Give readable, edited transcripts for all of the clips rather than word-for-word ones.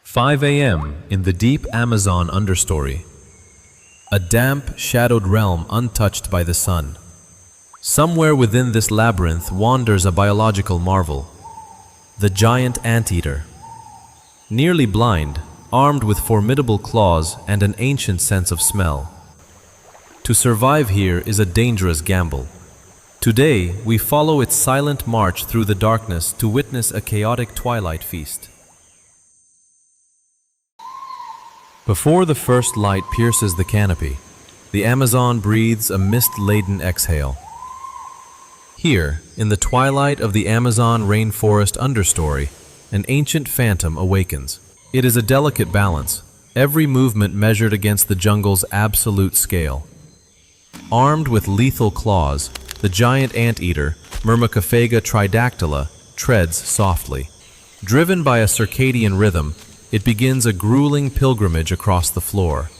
5 a.m. in the deep Amazon understory. A damp, shadowed realm untouched by the sun. Somewhere within this labyrinth wanders a biological marvel. The giant anteater. Nearly blind, armed with formidable claws and an ancient sense of smell. To survive here is a dangerous gamble. Today, we follow its silent march through the darkness to witness a chaotic twilight feast. Before the first light pierces the canopy, the Amazon breathes a mist-laden exhale. Here, in the twilight of the Amazon rainforest understory, an ancient phantom awakens. It is a delicate balance, every movement measured against the jungle's absolute scale. Armed with lethal claws, the giant anteater, Myrmecophага tridactyla, treads softly. Driven by a circadian rhythm, it begins a grueling pilgrimage across the floor.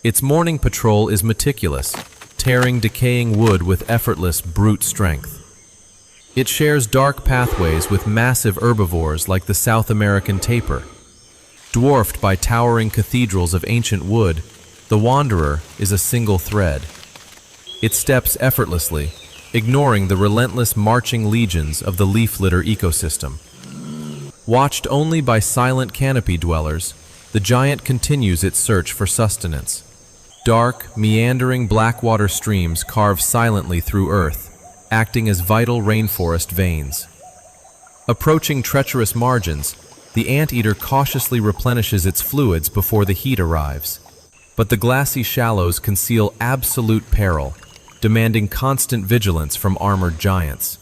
Its morning patrol is meticulous, tearing decaying wood with effortless brute strength. It shares dark pathways with massive herbivores like the South American tapir. Dwarfed by towering cathedrals of ancient wood, the wanderer is a single thread. It steps effortlessly, ignoring the relentless marching legions of the leaf litter ecosystem. Watched only by silent canopy dwellers, the giant continues its search for sustenance. Dark, meandering blackwater streams carve silently through earth, acting as vital rainforest veins. Approaching treacherous margins, the anteater cautiously replenishes its fluids before the heat arrives. But the glassy shallows conceal absolute peril, demanding constant vigilance from armored giants.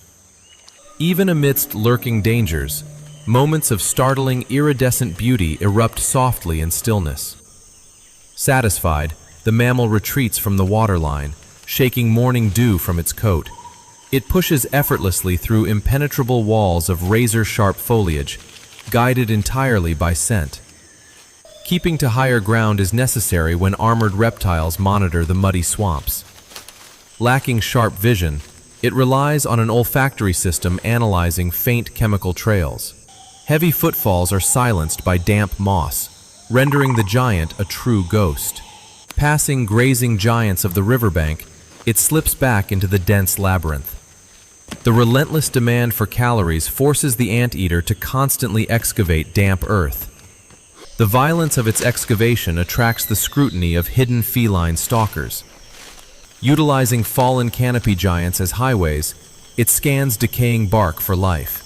Even amidst lurking dangers, moments of startling, iridescent beauty erupt softly in stillness. Satisfied, the mammal retreats from the waterline, shaking morning dew from its coat. It pushes effortlessly through impenetrable walls of razor-sharp foliage, guided entirely by scent. Keeping to higher ground is necessary when armored reptiles monitor the muddy swamps. Lacking sharp vision, it relies on an olfactory system analyzing faint chemical trails. Heavy footfalls are silenced by damp moss, rendering the giant a true ghost. Passing grazing giants of the riverbank, it slips back into the dense labyrinth. The relentless demand for calories forces the anteater to constantly excavate damp earth. The violence of its excavation attracts the scrutiny of hidden feline stalkers. Utilizing fallen canopy giants as highways, it scans decaying bark for life.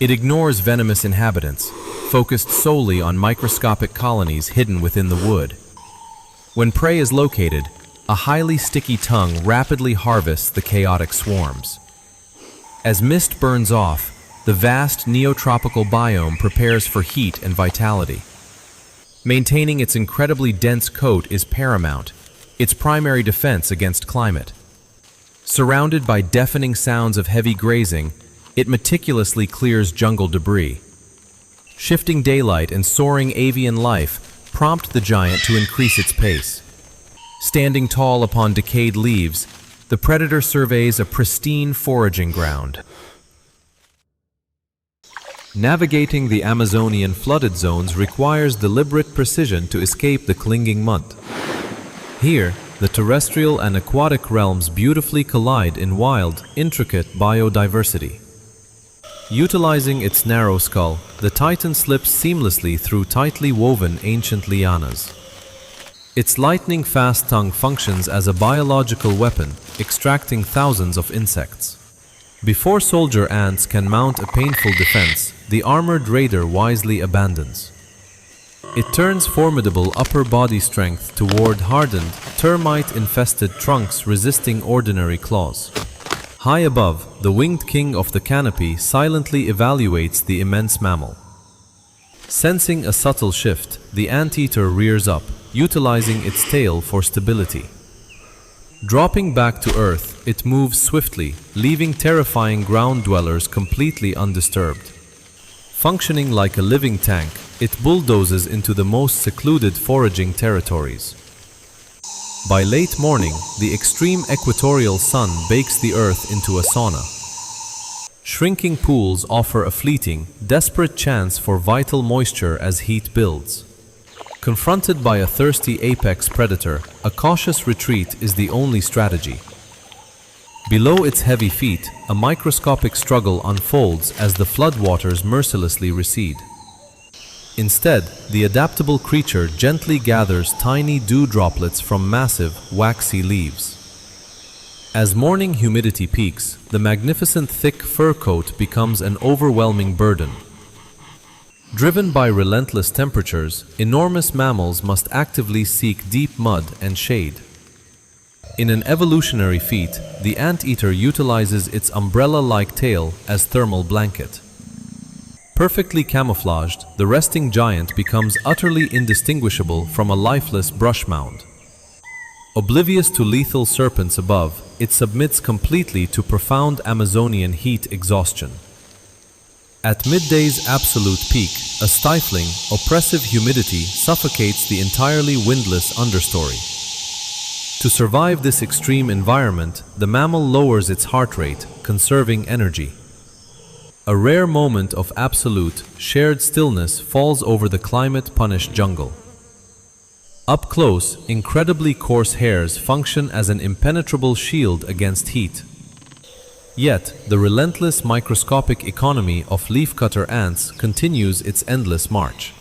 It ignores venomous inhabitants, focused solely on microscopic colonies hidden within the wood. When prey is located, a highly sticky tongue rapidly harvests the chaotic swarms. As mist burns off, the vast neotropical biome prepares for heat and vitality. Maintaining its incredibly dense coat is paramount, its primary defense against climate. Surrounded by deafening sounds of heavy grazing, it meticulously clears jungle debris. Shifting daylight and soaring avian life prompt the giant to increase its pace. Standing tall upon decayed leaves, the predator surveys a pristine foraging ground. Navigating the Amazonian flooded zones requires deliberate precision to escape the clinging mud. Here, the terrestrial and aquatic realms beautifully collide in wild, intricate biodiversity. Utilizing its narrow skull, the titan slips seamlessly through tightly woven ancient lianas. Its lightning-fast tongue functions as a biological weapon, extracting thousands of insects. Before soldier ants can mount a painful defense, the armored raider wisely abandons. It turns formidable upper body strength toward hardened, termite-infested trunks resisting ordinary claws. High above, the winged king of the canopy silently evaluates the immense mammal. Sensing a subtle shift, the anteater rears up, utilizing its tail for stability. Dropping back to earth, it moves swiftly, leaving terrifying ground dwellers completely undisturbed. Functioning like a living tank, it bulldozes into the most secluded foraging territories. By late morning, the extreme equatorial sun bakes the earth into a sauna. Shrinking pools offer a fleeting, desperate chance for vital moisture as heat builds. Confronted by a thirsty apex predator, a cautious retreat is the only strategy. Below its heavy feet, a microscopic struggle unfolds as the floodwaters mercilessly recede. Instead, the adaptable creature gently gathers tiny dew droplets from massive, waxy leaves. As morning humidity peaks, the magnificent thick fur coat becomes an overwhelming burden. Driven by relentless temperatures, enormous mammals must actively seek deep mud and shade. In an evolutionary feat, the anteater utilizes its umbrella-like tail as thermal blanket. Perfectly camouflaged, the resting giant becomes utterly indistinguishable from a lifeless brush mound. Oblivious to lethal serpents above, it submits completely to profound Amazonian heat exhaustion. At midday's absolute peak, a stifling, oppressive humidity suffocates the entirely windless understory. To survive this extreme environment, the mammal lowers its heart rate, conserving energy. A rare moment of absolute, shared stillness falls over the climate-punished jungle. Up close, incredibly coarse hairs function as an impenetrable shield against heat. Yet, the relentless microscopic economy of leafcutter ants continues its endless march.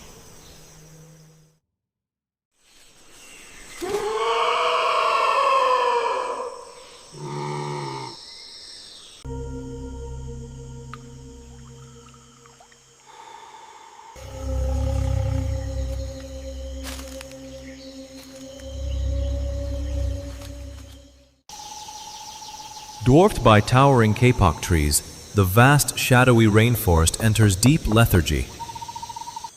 Dwarfed by towering kapok trees, the vast shadowy rainforest enters deep lethargy.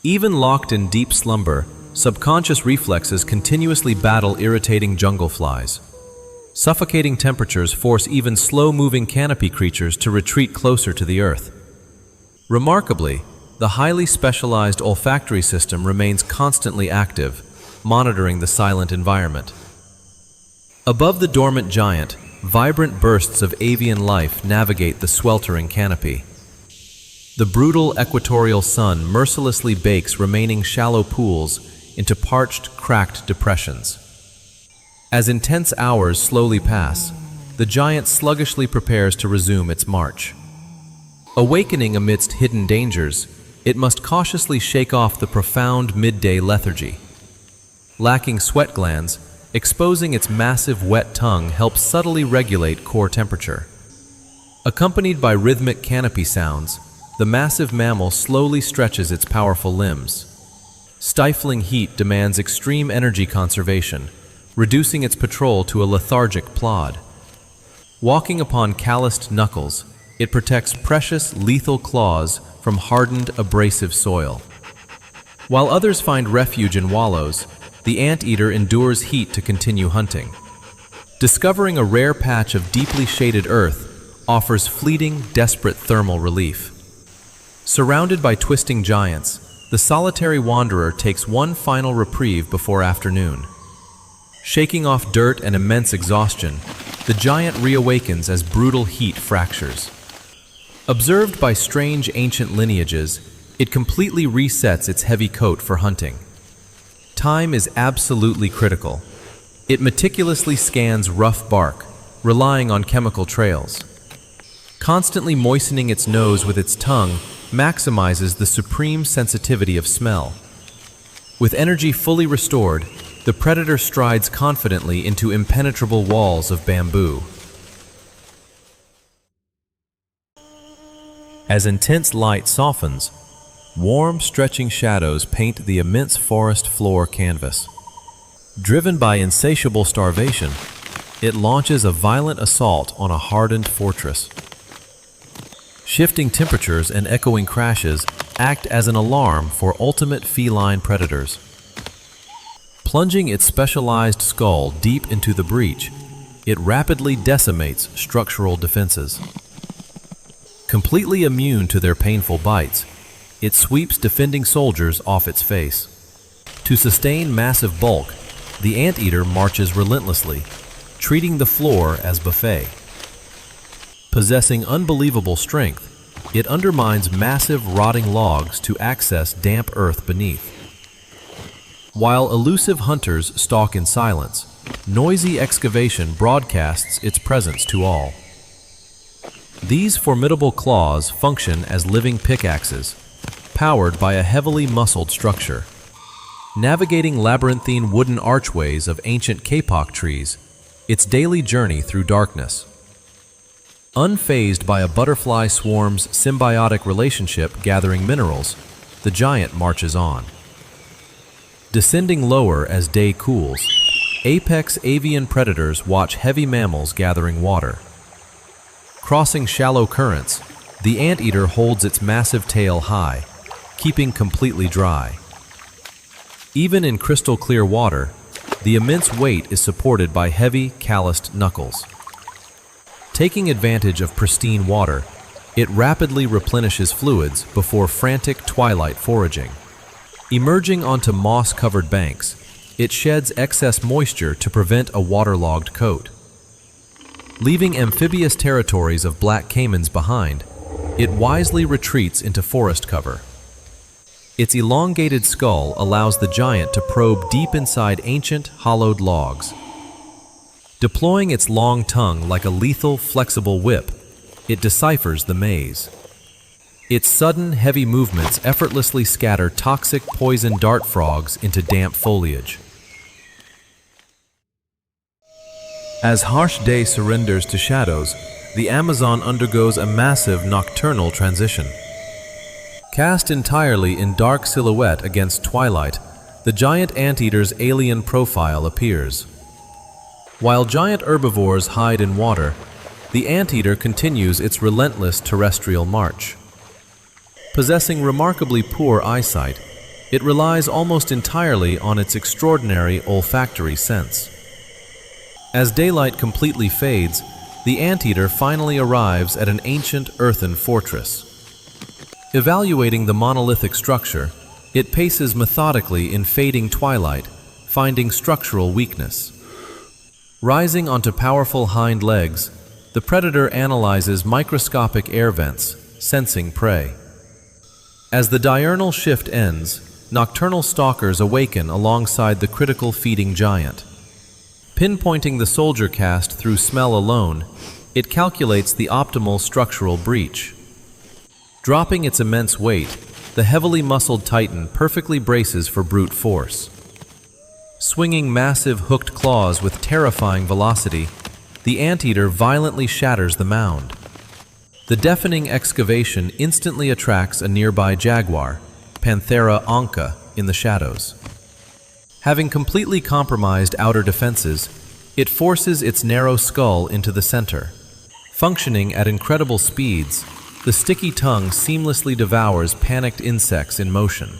Even locked in deep slumber, subconscious reflexes continuously battle irritating jungle flies. Suffocating temperatures force even slow-moving canopy creatures to retreat closer to the earth. Remarkably, the highly specialized olfactory system remains constantly active, monitoring the silent environment. Above the dormant giant, vibrant bursts of avian life navigate the sweltering canopy. The brutal equatorial sun mercilessly bakes remaining shallow pools into parched, cracked depressions. As intense hours slowly pass, the giant sluggishly prepares to resume its march. Awakening amidst hidden dangers, it must cautiously shake off the profound midday lethargy. Lacking sweat glands, exposing its massive wet tongue helps subtly regulate core temperature. Accompanied by rhythmic canopy sounds, the massive mammal slowly stretches its powerful limbs. Stifling heat demands extreme energy conservation, reducing its patrol to a lethargic plod. Walking upon calloused knuckles, it protects precious, lethal claws from hardened, abrasive soil. While others find refuge in wallows, the anteater endures heat to continue hunting. Discovering a rare patch of deeply shaded earth offers fleeting, desperate thermal relief. Surrounded by twisting giants, the solitary wanderer takes one final reprieve before afternoon. Shaking off dirt and immense exhaustion, the giant reawakens as brutal heat fractures. Observed by strange ancient lineages, it completely resets its heavy coat for hunting. Time is absolutely critical. It meticulously scans rough bark, relying on chemical trails. Constantly moistening its nose with its tongue maximizes the supreme sensitivity of smell. With energy fully restored, the predator strides confidently into impenetrable walls of bamboo. As intense light softens, warm, stretching shadows paint the immense forest floor canvas. Driven by insatiable starvation, it launches a violent assault on a hardened fortress. Shifting temperatures and echoing crashes act as an alarm for ultimate feline predators. Plunging its specialized skull deep into the breach, it rapidly decimates structural defenses. Completely immune to their painful bites, it sweeps defending soldiers off its face. To sustain massive bulk, the anteater marches relentlessly, treating the floor as buffet. Possessing unbelievable strength, it undermines massive rotting logs to access damp earth beneath. While elusive hunters stalk in silence, noisy excavation broadcasts its presence to all. These formidable claws function as living pickaxes, powered by a heavily muscled structure. Navigating labyrinthine wooden archways of ancient kapok trees, its daily journey through darkness. Unfazed by a butterfly swarm's symbiotic relationship gathering minerals, the giant marches on. Descending lower as day cools, apex avian predators watch heavy mammals gathering water. Crossing shallow currents, the anteater holds its massive tail high, keeping completely dry. Even in crystal clear water, the immense weight is supported by heavy, calloused knuckles. Taking advantage of pristine water, it rapidly replenishes fluids before frantic twilight foraging. Emerging onto moss-covered banks, it sheds excess moisture to prevent a waterlogged coat. Leaving amphibious territories of black caimans behind, it wisely retreats into forest cover. Its elongated skull allows the giant to probe deep inside ancient, hollowed logs. Deploying its long tongue like a lethal, flexible whip, it deciphers the maze. Its sudden, heavy movements effortlessly scatter toxic poison dart frogs into damp foliage. As harsh day surrenders to shadows, the Amazon undergoes a massive nocturnal transition. Cast entirely in dark silhouette against twilight, the giant anteater's alien profile appears. While giant herbivores hide in water, the anteater continues its relentless terrestrial march. Possessing remarkably poor eyesight, it relies almost entirely on its extraordinary olfactory sense. As daylight completely fades, the anteater finally arrives at an ancient earthen fortress. Evaluating the monolithic structure, it paces methodically in fading twilight, finding structural weakness. Rising onto powerful hind legs, the predator analyzes microscopic air vents, sensing prey. As the diurnal shift ends, nocturnal stalkers awaken alongside the critical feeding giant. Pinpointing the soldier caste through smell alone, it calculates the optimal structural breach. Dropping its immense weight, the heavily muscled titan perfectly braces for brute force. Swinging massive hooked claws with terrifying velocity, the anteater violently shatters the mound. The deafening excavation instantly attracts a nearby jaguar, Panthera onca, in the shadows. Having completely compromised outer defenses, it forces its narrow skull into the center. Functioning at incredible speeds, the sticky tongue seamlessly devours panicked insects in motion.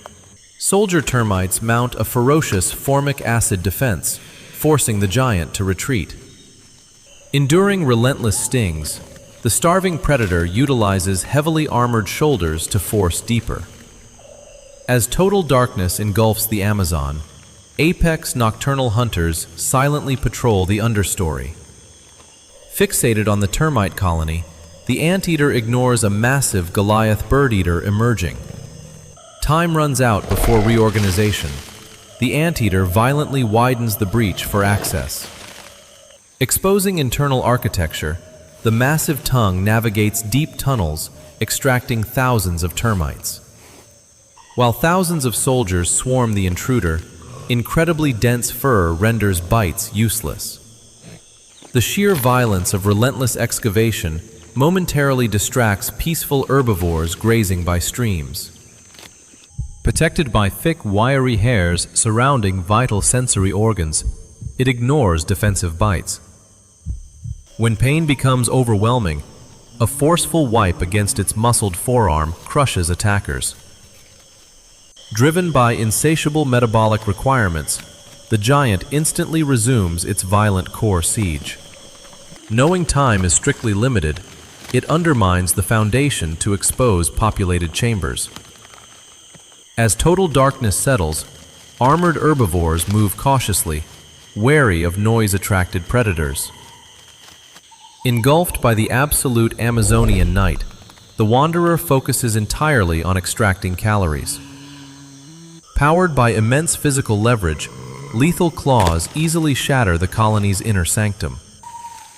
Soldier termites mount a ferocious formic acid defense, forcing the giant to retreat. Enduring relentless stings, the starving predator utilizes heavily armored shoulders to force deeper. As total darkness engulfs the Amazon, apex nocturnal hunters silently patrol the understory. Fixated on the termite colony, the anteater ignores a massive Goliath bird-eater emerging. Time runs out before reorganization. The anteater violently widens the breach for access. Exposing internal architecture, the massive tongue navigates deep tunnels, extracting thousands of termites. While thousands of soldiers swarm the intruder, incredibly dense fur renders bites useless. The sheer violence of relentless excavation momentarily distracts peaceful herbivores grazing by streams. Protected by thick, wiry hairs surrounding vital sensory organs, it ignores defensive bites. When pain becomes overwhelming, a forceful wipe against its muscled forearm crushes attackers. Driven by insatiable metabolic requirements, the giant instantly resumes its violent core siege. Knowing time is strictly limited, it undermines the foundation to expose populated chambers. As total darkness settles, armored herbivores move cautiously, wary of noise-attracted predators. Engulfed by the absolute Amazonian night, the wanderer focuses entirely on extracting calories. Powered by immense physical leverage, lethal claws easily shatter the colony's inner sanctum.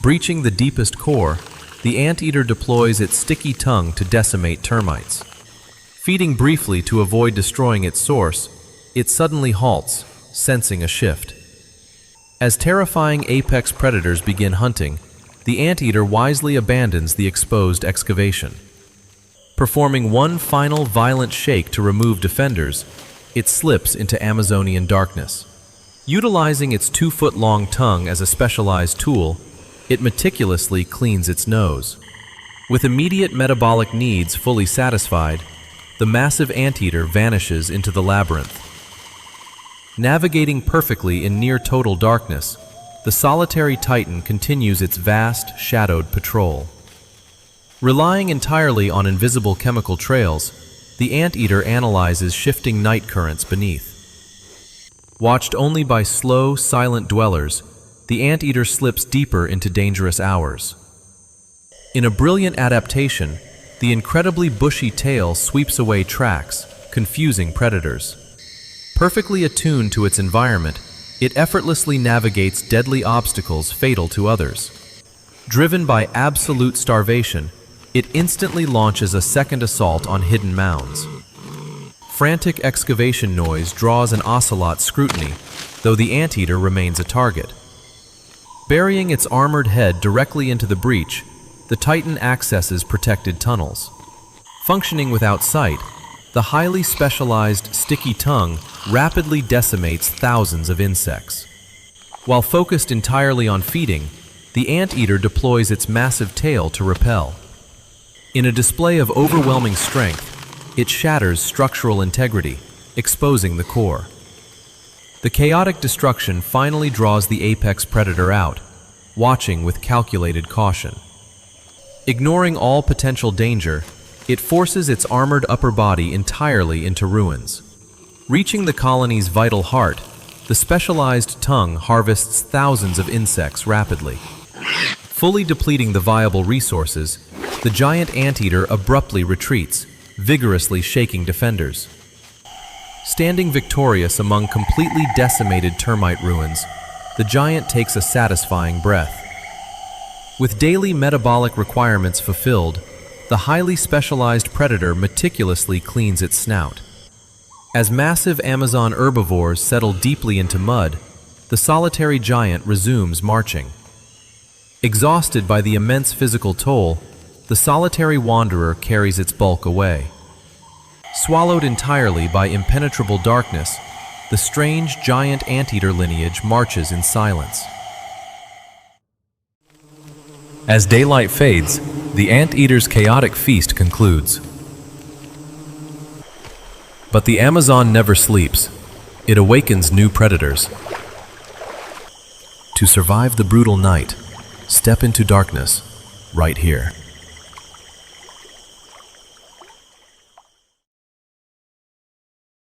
Breaching the deepest core, the anteater deploys its sticky tongue to decimate termites. Feeding briefly to avoid destroying its source, it suddenly halts, sensing a shift. As terrifying apex predators begin hunting, the anteater wisely abandons the exposed excavation. Performing one final violent shake to remove defenders, it slips into Amazonian darkness. Utilizing its 2-foot-long tongue as a specialized tool, it meticulously cleans its nose. With immediate metabolic needs fully satisfied, the massive anteater vanishes into the labyrinth. Navigating perfectly in near-total darkness, the solitary titan continues its vast, shadowed patrol. Relying entirely on invisible chemical trails, the anteater analyzes shifting night currents beneath. Watched only by slow, silent dwellers, the anteater slips deeper into dangerous hours. In a brilliant adaptation, the incredibly bushy tail sweeps away tracks, confusing predators. Perfectly attuned to its environment, it effortlessly navigates deadly obstacles fatal to others. Driven by absolute starvation, it instantly launches a second assault on hidden mounds. Frantic excavation noise draws an Ocelot scrutiny, though the anteater remains a target. Burying its armored head directly into the breach, the titan accesses protected tunnels. Functioning without sight, the highly specialized sticky tongue rapidly decimates thousands of insects. While focused entirely on feeding, the anteater deploys its massive tail to repel. In a display of overwhelming strength, it shatters structural integrity, exposing the core. The chaotic destruction finally draws the apex predator out, watching with calculated caution. Ignoring all potential danger, it forces its armored upper body entirely into ruins. Reaching the colony's vital heart, the specialized tongue harvests thousands of insects rapidly. Fully depleting the viable resources, the giant anteater abruptly retreats, vigorously shaking defenders. Standing victorious among completely decimated termite ruins, the giant takes a satisfying breath. With daily metabolic requirements fulfilled, the highly specialized predator meticulously cleans its snout. As massive Amazon herbivores settle deeply into mud, the solitary giant resumes marching. Exhausted by the immense physical toll, the solitary wanderer carries its bulk away. Swallowed entirely by impenetrable darkness, the strange giant anteater lineage marches in silence. As daylight fades, the anteater's chaotic feast concludes. But the Amazon never sleeps. It awakens new predators. To survive the brutal night, step into darkness, right here.